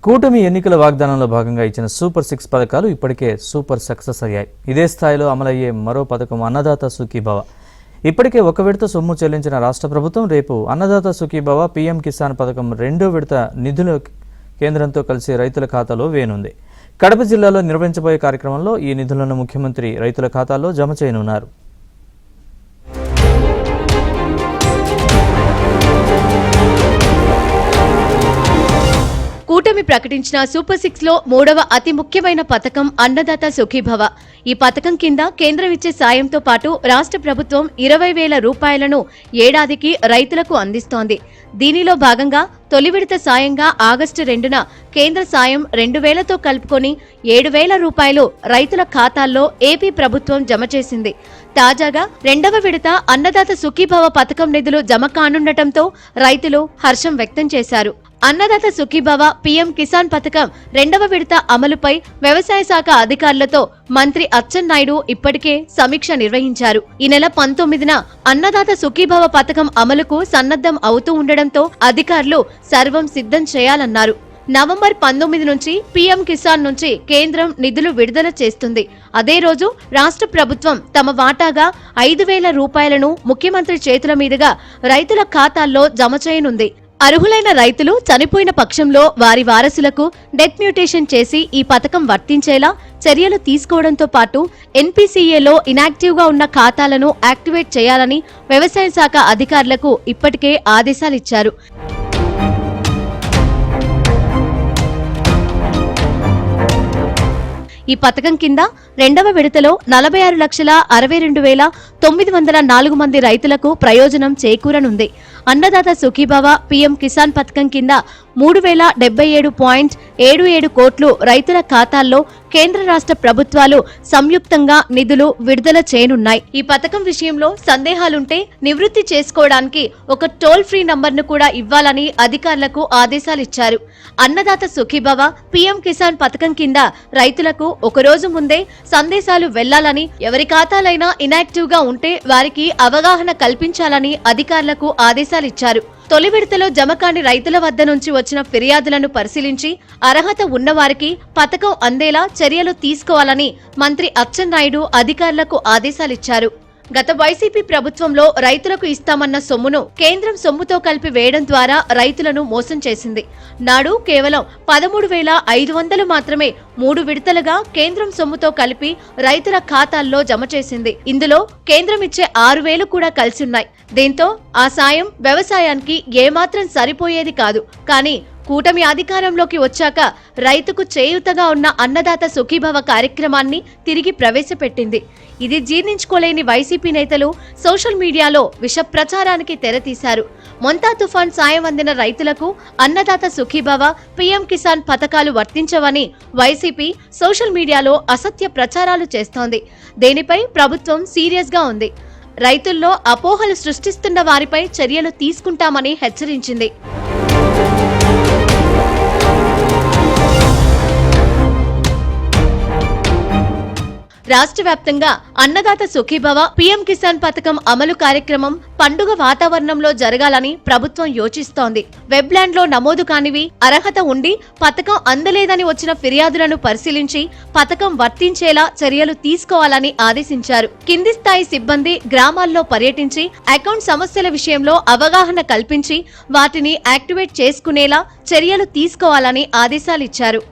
కూటమి ఎన్నికల వాగ్దానంలో భాగంగా ఇచ్చిన సూపర్ 6 పథకాలు ఇప్పటికే సూపర్ సక్సెస్ అయ్యాయి. ఇదే స్థాయిలో అమలయ్యే మరో పథకం అన్నదాత సుఖీభవ. ఇప్పటికే ఒక విడత సొమ్ము చెల్లించిన రాష్ట్ర ప్రభుత్వం రేపు అన్నదాత సుఖీభవ పీఎం కిసాన్ పథకం రెండో విడత నిధులు కేంద్రంతో కలిసి రైతుల ఖాతాలో వేయనుంది. కడప జిల్లాలో నిర్వహించబోయే కార్యక్రమంలో ఈ నిధులను ముఖ్యమంత్రి రైతుల ఖాతాల్లో జమ చేయనున్నారు. కూటమి ప్రకటించిన సూపర్ 6 లో మూడవ అతి ముఖ్యమైన పథకం అన్నదాత సుఖీభవ. ఈ పథకం కింద కేంద్రం ఇచ్చే సాయంతో పాటు రాష్ట్ర ప్రభుత్వం 20,000 రూపాయలను ఏడాదికి రైతులకు అందిస్తోంది. దీనిలో భాగంగా తొలి విడత సాయంగా ఆగస్టు 2న కేంద్ర సాయం 2,000తో కలుపుకొని 7,000 రూపాయలు రైతుల ఖాతాల్లో ఏపీ ప్రభుత్వం జమ చేసింది. తాజాగా రెండవ విడత అన్నదాత సుఖీభవ పథకం నిధులు జమ కానుండటంతో రైతులు హర్షం వ్యక్తం చేశారు. అన్నదాత సుఖీభవ పీఎం కిసాన్ పథకం రెండవ విడత అమలుపై వ్యవసాయ శాఖ అధికారులతో మంత్రి అచ్చెన్నాయుడు ఇప్పటికే సమీక్ష నిర్వహించారు. ఈ నెల 19న అన్నదాత సుఖీభవ పథకం అమలుకు సన్నద్ధం అవుతూ ఉండడంతో అధికారులు సర్వం సిద్ధం చేయాలన్నారు. నవంబర్ 19 నుంచి పీఎం కిసాన్ నుంచి కేంద్రం నిధులు విడుదల చేస్తుంది. అదే రోజు రాష్ట్ర ప్రభుత్వం తమ వాటాగా 5,000 రూపాయలను ముఖ్యమంత్రి చేతుల మీదుగా రైతుల ఖాతాల్లో జమ చేయనుంది. అర్హులైన రైతులు చనిపోయిన పక్షంలో వారి వారసులకు డెత్ మ్యూటేషన్ చేసి ఈ పథకం వర్తించేలా చర్యలు తీసుకోవడంతో పాటు ఎన్పీసీఏలో ఇనాక్టివ్గా ఉన్న ఖాతాలను యాక్టివేట్ చేయాలని వ్యవసాయ శాఖ అధికారులకు ఇప్పటికే ఆదేశాలిచ్చారు. ఈ పథకం కింద రెండవ విడతలో 46,62,904 మంది రైతులకు ప్రయోజనం చేకూరనుంది. అన్నదాత సుఖీభవ పీఎం కిసాన్ పథకం కింద 3,077.77 కోట్లు రైతుల ఖాతాల్లో కేంద్ర రాష్ట్ర ప్రభుత్వాలు సంయుక్తంగా నిధులు విడుదల చేయనున్నాయి. ఈ పథకం విషయంలో సందేహాలుంటే నివృత్తి చేసుకోవడానికి ఒక టోల్ ఫ్రీ నంబర్ను కూడా ఇవ్వాలని అధికారులకు ఆదేశాలిచ్చారు. అన్నదాత సుఖీభవ పీఎం కిసాన్ పథకం కింద రైతులకు ఒకరోజు ముందే సందేశాలు వెళ్లాలని, ఎవరి ఖాతాలైనా ఇనాక్టివ్ గా ఉంటే వారికి అవగాహన కల్పించాలని అధికారులకు ఆదేశాలిచ్చారు. తొలి విడతలో జమ కాని రైతుల వద్ద నుంచి వచ్చిన ఫిర్యాదులను పరిశీలించి అర్హత ఉన్నవారికి పథకం అందేలా చర్యలు తీసుకోవాలని మంత్రి అచ్చెన్నాయుడు అధికారులకు ఆదేశాలిచ్చారు. గత వైసీపీ ప్రభుత్వంలో రైతులకు ఇస్తామన్న సొమ్మును కేంద్రం సొమ్ముతో కలిపి వేయడం ద్వారా రైతులను మోసం చేసింది. నాడు కేవలం 13,500 మాత్రమే 3 విడతలుగా కేంద్రం సొమ్ముతో కలిపి రైతుల ఖాతాల్లో జమ చేసింది. ఇందులో కేంద్రం ఇచ్చే 6,000 కూడా కలిసున్నాయి. దీంతో ఆ సాయం వ్యవసాయానికి ఏమాత్రం సరిపోయేది కాదు. కానీ కూటమి అధికారంలోకి వచ్చాక రైతుకు చేయూతగా ఉన్న అన్నదాత సుఖీభవ కార్యక్రమాన్ని తిరిగి ప్రవేశపెట్టింది. ఇది జీర్ణించుకోలేని వైసీపీ నేతలు సోషల్ మీడియాలో విష ప్రచారానికి తెరతీశారు. మొంతా తుఫాన్ సాయం అందిన రైతులకు అన్నదాత సుఖీభవ పీఎం కిసాన్ పథకాలు వర్తించవని వైసీపీ సోషల్ మీడియాలో అసత్య ప్రచారాలు చేస్తోంది. దీనిపై ప్రభుత్వం సీరియస్ గా ఉంది. రైతుల్లో అపోహలు సృష్టిస్తున్న వారిపై చర్యలు తీసుకుంటామని హెచ్చరించింది. రాష్ట్ర వ్యాప్తంగా అన్నదాత సుఖీభవ పీఎం కిసాన్ పథకం అమలు కార్యక్రమం పండుగ వాతావరణంలో జరగాలని ప్రభుత్వం యోచిస్తోంది. వెబ్లాండ్ లో నమోదు కానివి, అర్హత ఉండి పథకం అందలేదని వచ్చిన ఫిర్యాదులను పరిశీలించి పథకం వర్తించేలా చర్యలు తీసుకోవాలని ఆదేశించారు. కింది స్థాయి సిబ్బంది గ్రామాల్లో పర్యటించి అకౌంట్ సమస్యల విషయంలో అవగాహన కల్పించి వాటిని యాక్టివేట్ చేసుకునేలా చర్యలు తీసుకోవాలని ఆదేశాలిచ్చారు.